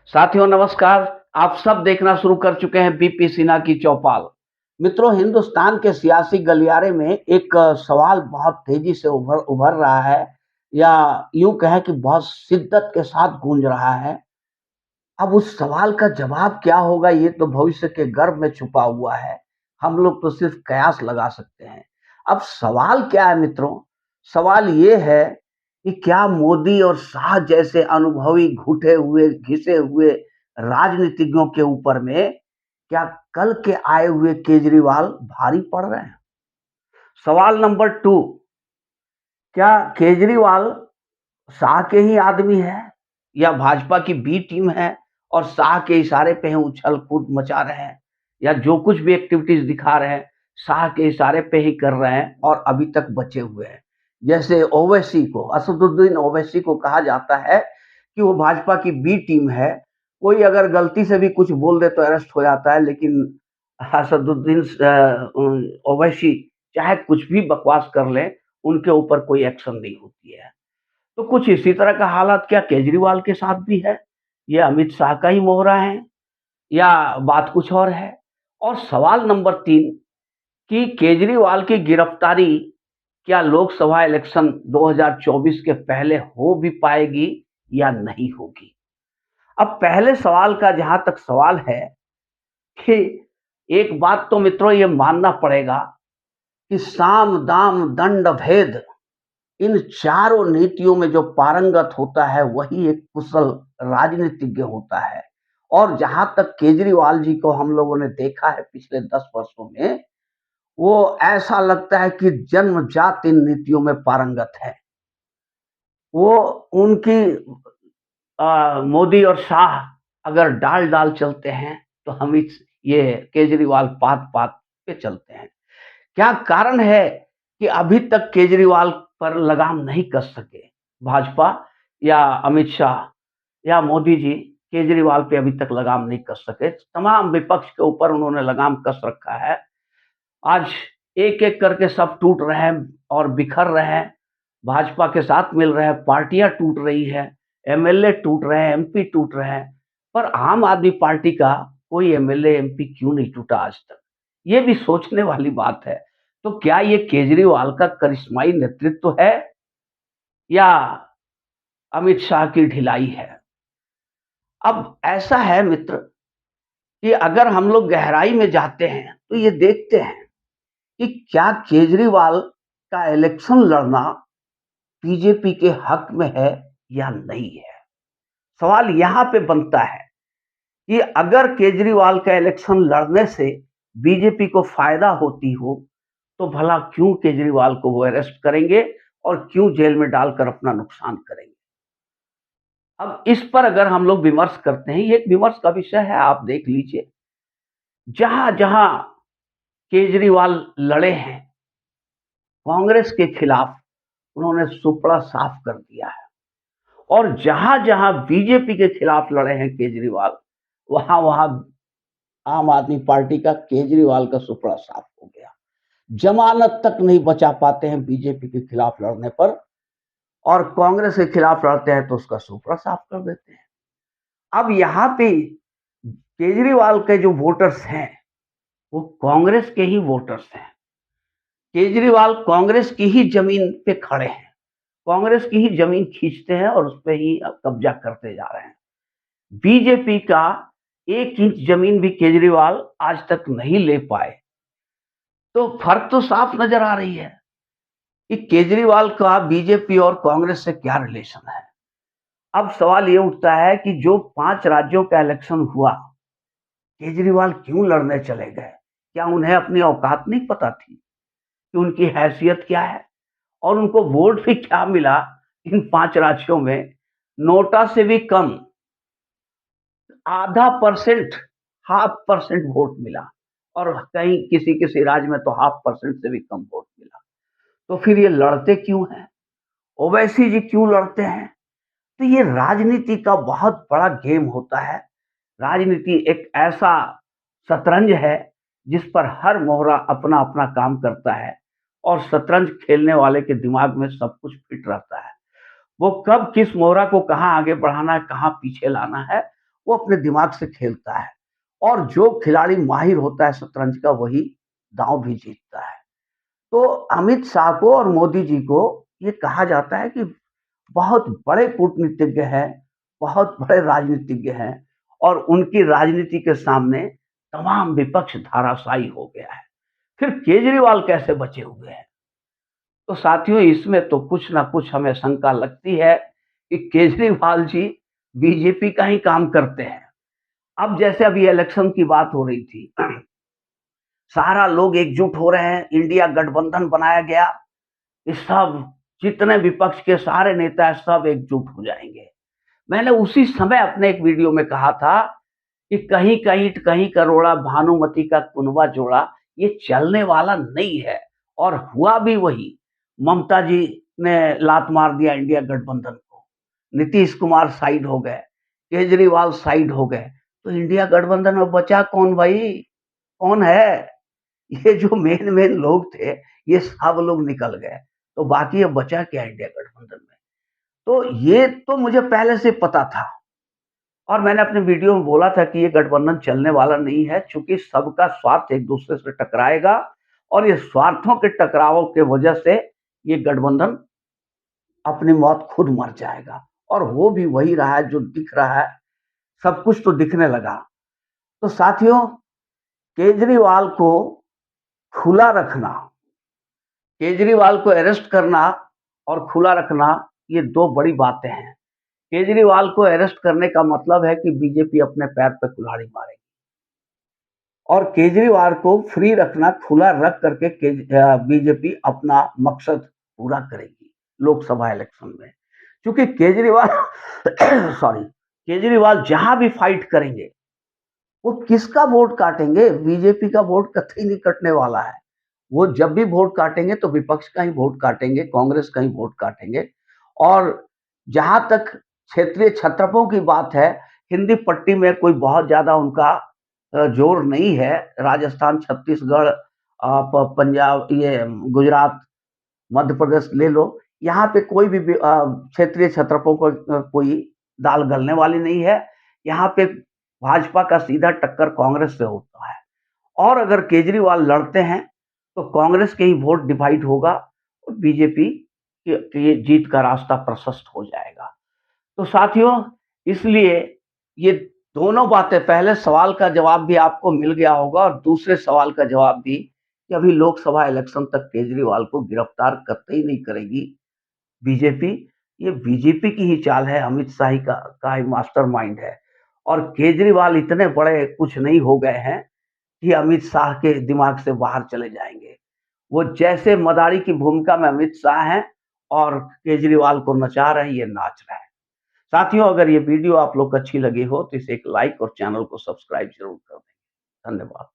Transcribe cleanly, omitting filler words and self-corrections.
साथियों नमस्कार। आप सब देखना शुरू कर चुके हैं बीपी सिन्हा की चौपाल। मित्रों, हिंदुस्तान के सियासी गलियारे में एक सवाल बहुत तेजी से उभर उभर रहा है, या यूं कहें कि बहुत शिद्दत के साथ गूंज रहा है। अब उस सवाल का जवाब क्या होगा, ये तो भविष्य के गर्भ में छुपा हुआ है। हम लोग तो सिर्फ कयास लगा सकते हैं। अब सवाल क्या है मित्रों? सवाल ये है कि क्या मोदी और शाह जैसे अनुभवी, घुटे हुए, घिसे हुए राजनीतिज्ञों के ऊपर में क्या कल के आए हुए केजरीवाल भारी पड़ रहे हैं? सवाल नंबर 2, क्या केजरीवाल शाह के ही आदमी है, या भाजपा की बी टीम है और शाह के इशारे पे ही उछल कूद मचा रहे हैं, या जो कुछ भी एक्टिविटीज दिखा रहे हैं शाह के इशारे पे ही कर रहे हैं और अभी तक बचे हुए हैं। जैसे ओवैसी को, असदुद्दीन ओवैसी को कहा जाता है कि वो भाजपा की बी टीम है। कोई अगर गलती से भी कुछ बोल दे तो अरेस्ट हो जाता है, लेकिन असदुद्दीन ओवैसी चाहे कुछ भी बकवास कर ले, उनके ऊपर कोई एक्शन नहीं होती है। तो कुछ इसी तरह का हालात क्या केजरीवाल के साथ भी है? ये अमित शाह का ही मोहरा है, या बात कुछ और है? और सवाल नंबर 3, कि केजरीवाल की गिरफ्तारी क्या लोकसभा इलेक्शन 2024 के पहले हो भी पाएगी या नहीं होगी? अब पहले सवाल का जहां तक सवाल है, कि एक बात तो मित्रों ये मानना पड़ेगा कि साम दाम दंड भेद, इन चारों नीतियों में जो पारंगत होता है वही एक कुशल राजनीतिज्ञ होता है। और जहां तक केजरीवाल जी को हम लोगों ने देखा है पिछले 10 वर्षों में, वो ऐसा लगता है कि जन्मजात इन नीतियों में पारंगत है। वो उनकी मोदी और शाह अगर डाल डाल चलते हैं तो हम इस ये केजरीवाल पात पात पे चलते हैं। क्या कारण है कि अभी तक केजरीवाल पर लगाम नहीं कस सके भाजपा, या अमित शाह या मोदी जी केजरीवाल पे अभी तक लगाम नहीं कस सके? तमाम विपक्ष के ऊपर उन्होंने लगाम कस रखा है। आज एक-एक करके सब टूट रहे हैं और बिखर रहे हैं, भाजपा के साथ मिल रहे हैं, पार्टियाँ टूट रही हैं, एमएलए टूट रहे हैं, एमपी टूट रहे हैं, पर आम आदमी पार्टी का कोई एमएलए, एमपी क्यों नहीं टूटा आज तक? ये भी सोचने वाली बात है। तो क्या ये केजरीवाल का करिश्माई नेतृत्व है, या अमित शाह की ढिलाई है? अब ऐसा है मित्र, कि अगर हम लोग गहराई में जाते हैं, तो ये देखते हैं कि क्या केजरीवाल का इलेक्शन लड़ना बीजेपी के हक में है या नहीं है? सवाल यहाँ पे बनता है कि अगर केजरीवाल का इलेक्शन लड़ने से बीजेपी को फायदा होती हो, तो भला क्यों केजरीवाल को वो अरेस्ट करेंगे और क्यों जेल में डालकर अपना नुकसान करेंगे? अब इस पर अगर हम लोग विमर्श करते हैं, ये एक विमर्श का विषय है, आप देख लीजिए। जहां-जहां केजरीवाल लड़े हैं कांग्रेस के खिलाफ, उन्होंने सुपड़ा साफ कर दिया है। और जहां-जहां बीजेपी के खिलाफ लड़े हैं केजरीवाल, वहां-वहां आम आदमी पार्टी का, केजरीवाल का सुपड़ा साफ हो गया। जमानत तक नहीं बचा पाते हैं बीजेपी के खिलाफ लड़ने पर, और कांग्रेस के खिलाफ लड़ते हैं तो उसका सुपड़ा साफ कर देते हैं। अब यहाँ पे केजरीवाल के जो वोटर्स हैं, वो कांग्रेस के ही वोटर्स हैं। केजरीवाल कांग्रेस की ही जमीन पे खड़े हैं, कांग्रेस की ही जमीन खींचते हैं और उस पे ही कब्जा करते जा रहे हैं। बीजेपी का 1 इंच जमीन भी केजरीवाल आज तक नहीं ले पाए। तो फर्क तो साफ नजर आ रही है कि केजरीवाल का बीजेपी और कांग्रेस से क्या रिलेशन है। अब सवाल ये उठता है कि जो 5 राज्यों का इलेक्शन हुआ, केजरीवाल क्यों लड़ने चले गए? क्या उन्हें अपनी औकात नहीं पता थी कि उनकी हैसियत क्या है? और उनको वोट भी क्या मिला इन 5 राज्यों में? नोटा से भी कम, आधा परसेंट, हाफ परसेंट वोट मिला, और कहीं किसी-किसी राज्य में तो हाफ परसेंट से भी कम वोट मिला। तो फिर ये लड़ते क्यों हैं? ओवैसी जी क्यों लड़ते हैं? तो ये राजनीति का बहुत बड़ा गेम होता है। राजनीति एक ऐसा शतरंज है जिस पर हर मोहरा अपना-अपना काम करता है, और शतरंज खेलने वाले के दिमाग में सब कुछ फिट रहता है। वो कब किस मोहरा को कहाँ आगे बढ़ाना है, कहाँ पीछे लाना है, वो अपने दिमाग से खेलता है और जो खिलाड़ी माहिर होता है शतरंज का वही दांव भी जीतता है। तो अमित शाह को और मोदी जी को ये कहा जाता है कि बहुत बड़े कूटनीतिज्ञ हैं, बहुत बड़े राजनीतिज्ञ हैं और उनकी राजनीति के सामने तमाम विपक्ष धराशायी हो गया है। फिर केजरीवाल कैसे बचे हुए हैं? तो साथियों इसमें तो कुछ ना कुछ हमें शंका लगती है कि केजरीवाल जी बीजेपी का ही काम करते हैं। अब जैसे अभी इलेक्शन की बात हो रही थी, सारा लोग एकजुट हो रहे हैं, इंडिया गठबंधन बनाया गया, ये सब जितने विपक्ष के सारे नेता हैं सब एकजुट हो जाएंगे। मैंने उसी समय अपने एक वीडियो में कहा था कि कहीं कहीं कहीं करोड़ा भानुमति का कुनबा जोड़ा, ये चलने वाला नहीं है और हुआ भी वही। ममता जी ने लात मार दिया इंडिया गठबंधन को, नीतीश कुमार साइड हो गए, केजरीवाल साइड हो गए, तो इंडिया गठबंधन में बचा कौन भाई? कौन है? ये जो मेन मेन लोग थे ये सब लोग निकल गए, तो बाकी अब बचा क्या इंडिया गठबंधन में? तो ये तो मुझे पहले से पता था और मैंने अपने वीडियो में बोला था कि ये गठबंधन चलने वाला नहीं है, चूंकि सबका स्वार्थ एक दूसरे से टकराएगा और ये स्वार्थों के टकरावों के वजह से ये गठबंधन अपनी मौत खुद मर जाएगा और वो भी वही रहा है जो दिख रहा है, सब कुछ तो दिखने लगा। तो साथियों, केजरीवाल को खुला रखना, केजरीवाल को अरेस्ट करना और खुला रखना, ये दो बड़ी बातें हैं। केजरीवाल को अरेस्ट करने का मतलब है कि बीजेपी अपने पैर पे कुल्हाड़ी मारेगी और केजरीवाल को फ्री रखना, खुला रख करके बीजेपी अपना मकसद पूरा करेगी लोकसभा इलेक्शन में। क्योंकि केजरीवाल सॉरी, केजरीवाल जहां भी फाइट करेंगे, वो किसका वोट काटेंगे? बीजेपी का वोट कतई नहीं कटने वाला है। वो जब भी वोट काटेंगे तो विपक्ष का ही वोट काटेंगे, कांग्रेस का ही वोट काटेंगे। और जहां तक क्षेत्रीय छत्रपों की बात है, हिंदी पट्टी में कोई बहुत ज्यादा उनका जोर नहीं है। राजस्थान, छत्तीसगढ़, पंजाब, ये गुजरात, मध्य प्रदेश ले लो, यहाँ पे कोई भी क्षेत्रीय छत्रपों को कोई दाल गलने वाली नहीं है। यहाँ पे भाजपा का सीधा टक्कर कांग्रेस से होता है और अगर केजरीवाल लड़ते हैं तो कांग्रेस के ही वोट डिवाइड होगा और बीजेपी की जीत का रास्ता प्रशस्त हो जाएगा। तो साथियों, इसलिए ये दोनों बातें, पहले सवाल का जवाब भी आपको मिल गया होगा और दूसरे सवाल का जवाब भी कि अभी लोकसभा इलेक्शन तक केजरीवाल को गिरफ्तार कतई नहीं करेगी बीजेपी। ये बीजेपी की ही चाल है, अमित शाह का ही मास्टरमाइंड है और केजरीवाल इतने बड़े कुछ नहीं हो गए हैं कि अमित शाह के दिमाग से बाहर चले जाएंगे। वो जैसे मदारी की भूमिका में अमित शाह हैं और केजरीवाल को नचा रहे हैं, ये नाच रहे हैं। साथियों, अगर ये वीडियो आप लोग को अच्छी लगी हो तो इसे एक लाइक और चैनल को सब्सक्राइब जरूर कर दें। धन्यवाद।